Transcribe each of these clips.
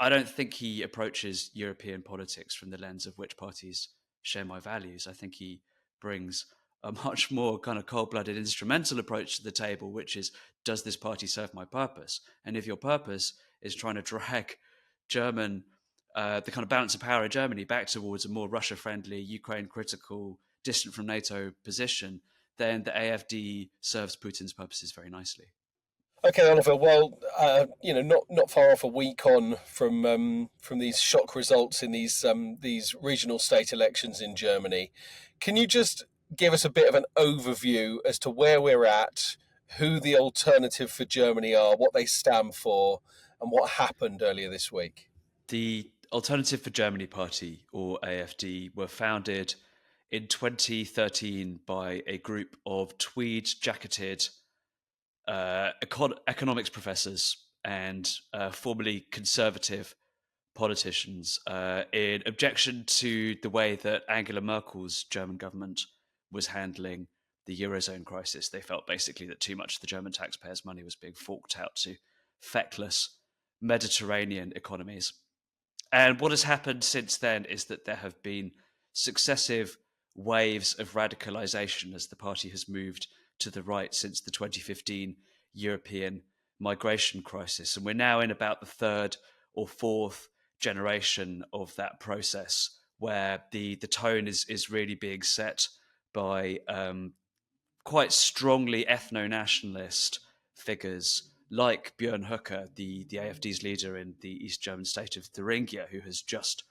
I don't think he approaches European politics from the lens of which parties share my values. I think he brings a much more kind of cold-blooded instrumental approach to the table, which is, does this party serve my purpose? And if your purpose is trying to drag German, the kind of balance of power in Germany back towards a more Russia-friendly, Ukraine-critical, distant from NATO position, then the AfD serves Putin's purposes very nicely. Okay, Oliver. Well, not far off a week on from these shock results in these regional state elections in Germany. Can you just give us a bit of an overview as to where we're at, who the Alternative for Germany are, what they stand for, and what happened earlier this week? The Alternative for Germany Party, or AfD, were founded in 2013 by a group of tweed-jacketed economics professors and formerly conservative politicians in objection to the way that Angela Merkel's German government was handling the Eurozone crisis. They felt basically that too much of the German taxpayers' money was being forked out to feckless Mediterranean economies. And what has happened since then is that there have been successive waves of radicalization as the party has moved to the right since the 2015 European migration crisis. And we're now in about the third or fourth generation of that process where the tone is really being set by quite strongly ethno-nationalist figures like Björn Höcke, the AfD's leader in the East German state of Thuringia, who has just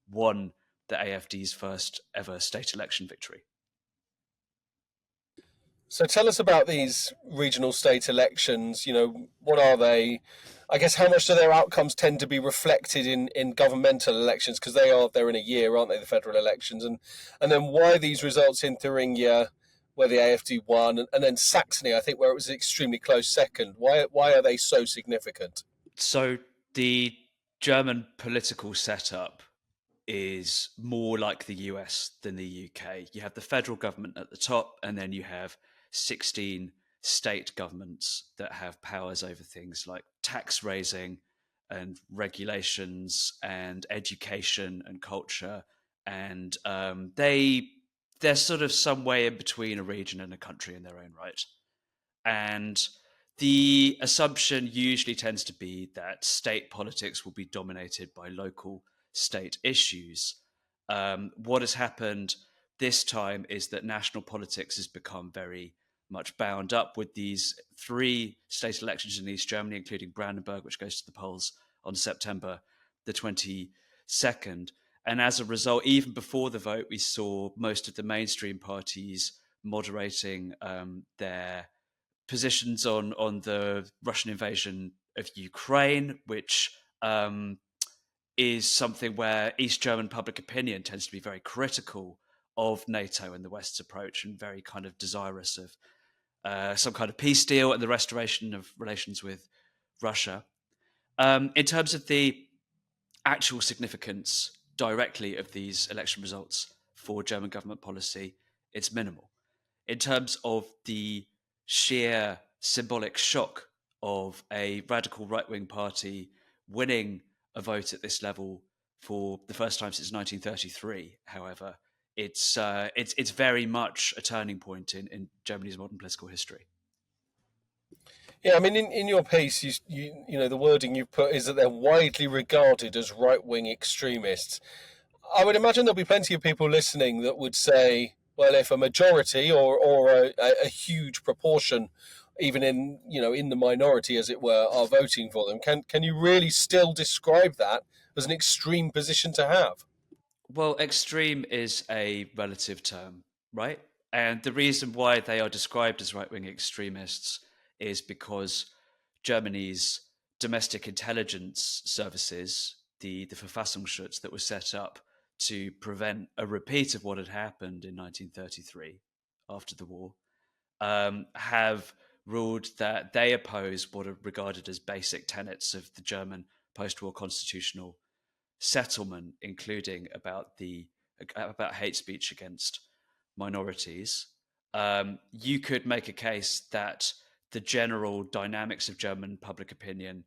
won the AfD's first ever state election victory. So tell us about these regional state elections. What are they? I guess how much do their outcomes tend to be reflected in governmental elections, because they're in a year, aren't they, the federal elections, and then why these results in Thuringia, where the AfD won, and then Saxony, I think, where it was an extremely close second. Why are they so significant? So the German political setup is more like the US than the UK. You have the federal government at the top, and then you have 16 state governments that have powers over things like tax raising and regulations and education and culture. And they're sort of some way in between a region and a country in their own right. And the assumption usually tends to be that state politics will be dominated by local state issues. What has happened this time is that national politics has become very much bound up with these three state elections in East Germany, including Brandenburg, which goes to the polls on September the 22nd. And as a result, even before the vote, we saw most of the mainstream parties moderating their positions on the Russian invasion of Ukraine, which is something where East German public opinion tends to be very critical of NATO and the West's approach, and very kind of desirous of some kind of peace deal and the restoration of relations with Russia. In terms of the actual significance directly of these election results for German government policy, it's minimal. In terms of the sheer symbolic shock of a radical right-wing party winning a vote at this level for the first time since 1933, however, it's very much a turning point in Germany's modern political history. Yeah, I mean, in your piece, you know the wording you put is that they're widely regarded as right-wing extremists. I would imagine there'll be plenty of people listening that would say, well, if a majority or a huge proportion, even in the minority, as it were, are voting for them, can you really still describe that as an extreme position to have? Well, extreme is a relative term, right? And the reason why they are described as right-wing extremists is because Germany's domestic intelligence services, the Verfassungsschutz that was set up to prevent a repeat of what had happened in 1933 after the war, have ruled that they oppose what are regarded as basic tenets of the German post-war constitutional settlement, including about hate speech against minorities. You could make a case that the general dynamics of German public opinion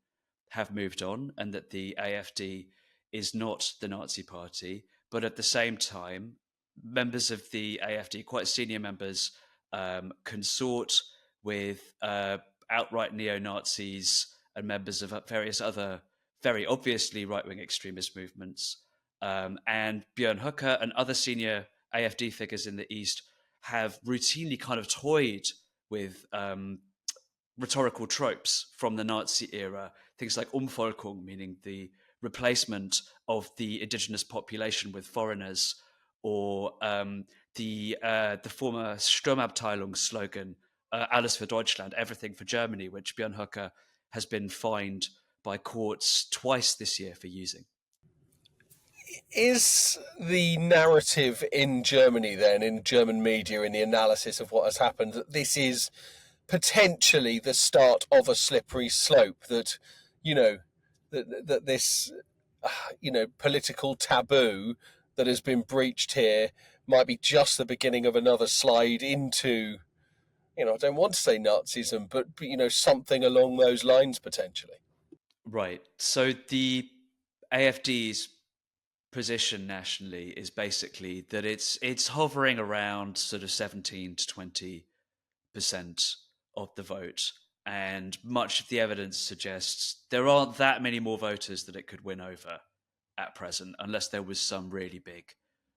have moved on and that the AfD is not the Nazi party. But at the same time, members of the AfD, quite senior members, consort with outright neo Nazis and members of various other very obviously right wing extremist movements. And Björn Höcke and other senior AfD figures in the East have routinely kind of toyed with rhetorical tropes from the Nazi era, things like Umvolkung, meaning the replacement of the indigenous population with foreigners, or the former Sturmabteilung slogan, Alles für Deutschland, everything for Germany, which Björn Höcke has been fined by courts twice this year for using. Is the narrative in Germany then, in German media, in the analysis of what has happened, that this is potentially the start of a slippery slope, that, that this, political taboo that has been breached here might be just the beginning of another slide into, I don't want to say Nazism, but something along those lines potentially? Right. So the AfD's position nationally is basically that it's hovering around sort of 17 to 20% of the vote, and much of the evidence suggests there aren't that many more voters that it could win over at present, unless there was some really big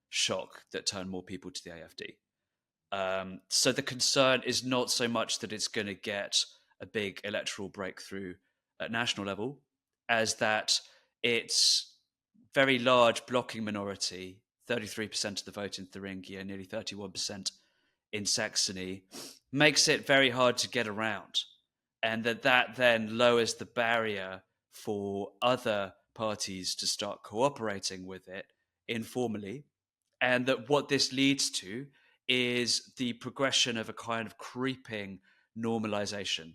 shock that turned more people to the AfD. So the concern is not so much that it's going to get a big electoral breakthrough at national level, as that its very large blocking minority, 33% of the vote in Thuringia, nearly 31% in Saxony, makes it very hard to get around. And that then lowers the barrier for other parties to start cooperating with it informally. And that what this leads to is the progression of a kind of creeping normalization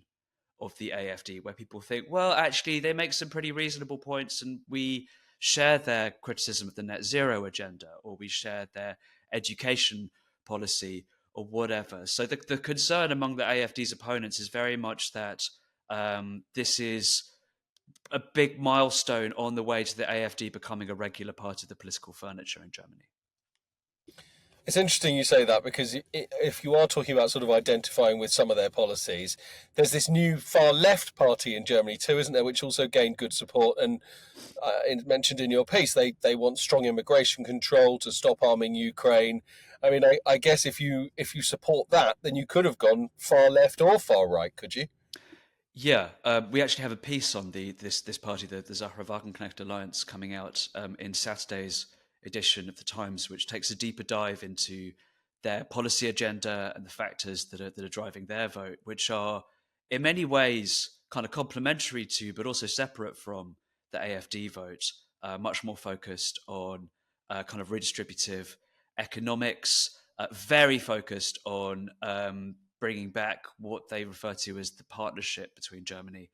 of the AfD, where people think, well, actually, they make some pretty reasonable points, and we share their criticism of the net zero agenda, or we share their education policy, or whatever. So the concern among the AfD's opponents is very much that this is a big milestone on the way to the AfD becoming a regular part of the political furniture in Germany. It's interesting you say that, because if you are talking about sort of identifying with some of their policies, there's this new far left party in Germany too, isn't there, which also gained good support. And mentioned in your piece, they want strong immigration control to stop arming Ukraine. I mean, I guess if you support that, then you could have gone far left or far right, could you? Yeah, we actually have a piece on this party, the Zahra Wagenknecht Alliance, coming out in Saturday's edition of the Times, which takes a deeper dive into their policy agenda and the factors that are driving their vote, which are in many ways kind of complementary to, but also separate from the AfD vote. Much more focused on kind of redistributive economics, very focused on bringing back what they refer to as the partnership between Germany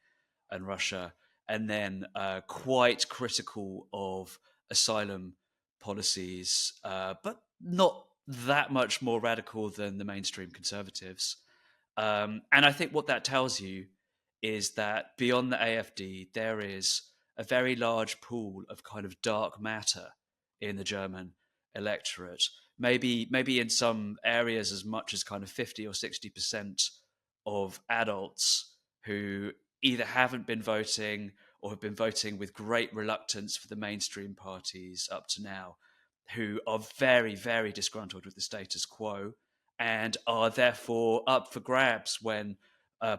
and Russia, and then quite critical of asylum policies, but not that much more radical than the mainstream conservatives. And I think what that tells you is that beyond the AfD, there is a very large pool of kind of dark matter in the German electorate. Maybe in some areas as much as kind of 50 or 60% of adults who either haven't been voting or have been voting with great reluctance for the mainstream parties up to now, who are very, very disgruntled with the status quo and are therefore up for grabs when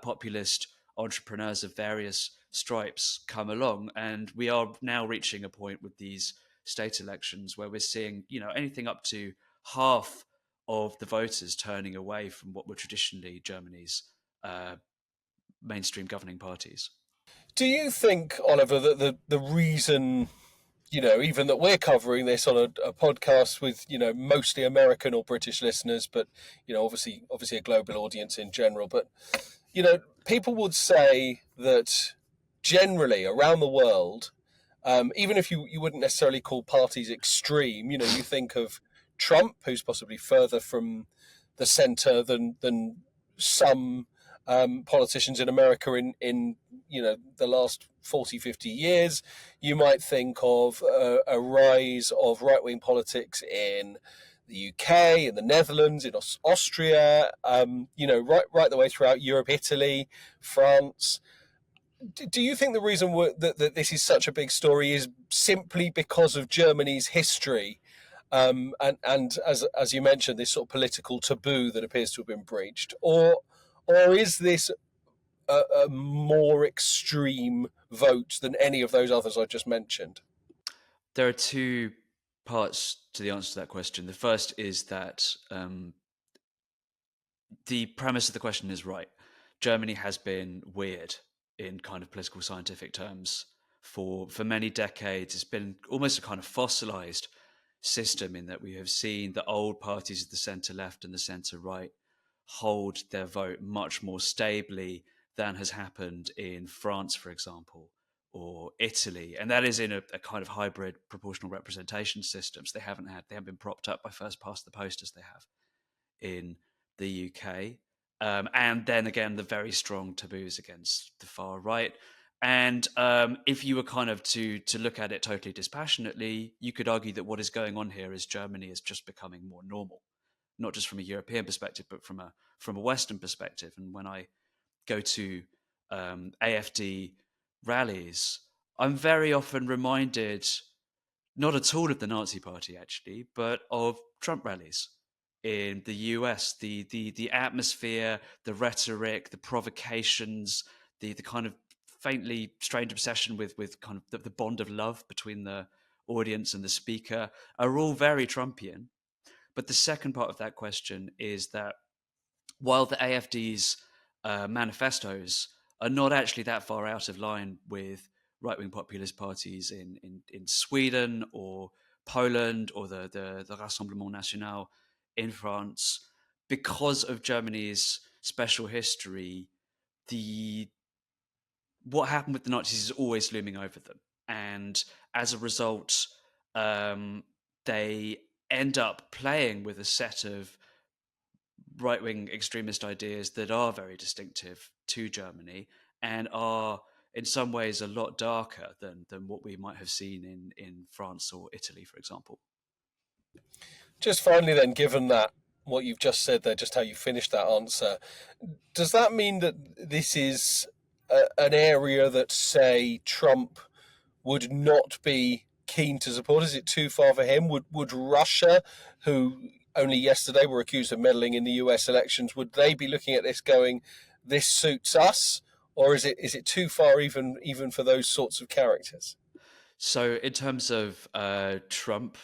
populist entrepreneurs of various stripes come along. And we are now reaching a point with these state elections where we're seeing, anything up to half of the voters turning away from what were traditionally Germany's mainstream governing parties. Do you think, Oliver, that the reason, even that we're covering this on a podcast with, mostly American or British listeners, but, obviously a global audience in general, but, people would say that generally around the world, even if you wouldn't necessarily call parties extreme, you think of Trump, who's possibly further from the centre than some politicians in America in the last 40, 50 years. You might think of a rise of right-wing politics in the UK, in the Netherlands, in Austria, right the way throughout Europe, Italy, France. Do you think the reason that this is such a big story is simply because of Germany's history, and as you mentioned, this sort of political taboo that appears to have been breached, or is this a more extreme vote than any of those others I just mentioned? There are two parts to the answer to that question. The first is that the premise of the question is right. Germany has been weird in kind of political scientific terms for many decades. It's been almost a kind of fossilized system in that we have seen the old parties of the centre left and the centre right hold their vote much more stably than has happened in France, for example, or Italy, and that is in a kind of hybrid proportional representation systems. They haven't been propped up by first past the post as they have in the UK. And then again, the very strong taboos against the far right. And if you were kind of to look at it totally dispassionately, you could argue that what is going on here is Germany is just becoming more normal, not just from a European perspective, but from a Western perspective. And when I go to AfD rallies, I'm very often reminded not at all of the Nazi Party actually, but of Trump rallies in the US. The atmosphere, the rhetoric, the provocations, the kind of faintly strange obsession with kind of the bond of love between the audience and the speaker are all very Trumpian. But the second part of that question is that while the AfD's manifestos are not actually that far out of line with right-wing populist parties in Sweden or Poland or the Rassemblement National in France, because of Germany's special history, the what happened with the Nazis is always looming over them, and as a result, they end up playing with a set of right-wing extremist ideas that are very distinctive to Germany and are in some ways a lot darker than what we might have seen in France or Italy, for example. Just finally, then, given that what you've just said there, just how you finished that answer, does that mean that this is an area that, say, Trump would not be keen to support? Is it too far for him? Would Russia, who only yesterday were accused of meddling in the US elections, would they be looking at this going, this suits us? Or is it too far even for those sorts of characters? So, in terms of Trump,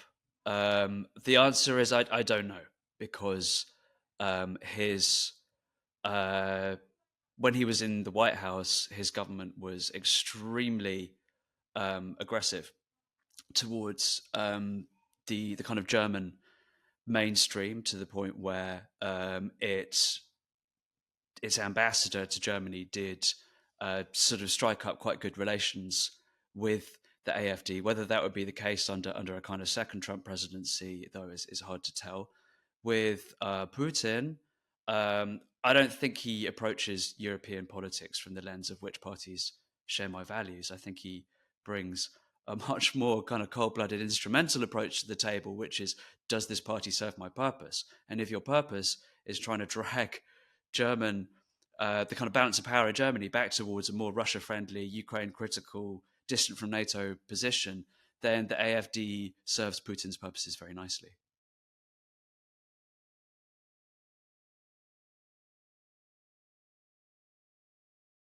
the answer is I don't know, because his when he was in the White House, his government was extremely aggressive towards the kind of German mainstream, to the point where its ambassador to Germany did sort of strike up quite good relations with the AfD. Whether that would be the case under a kind of second Trump presidency, though, is hard to tell. With Putin, I don't think he approaches European politics from the lens of which parties share my values. I think he brings a much more kind of cold-blooded instrumental approach to the table, which is, does this party serve my purpose? And if your purpose is trying to drag German, the kind of balance of power in Germany back towards a more Russia-friendly, Ukraine-critical, distant from NATO position, then the AfD serves Putin's purposes very nicely.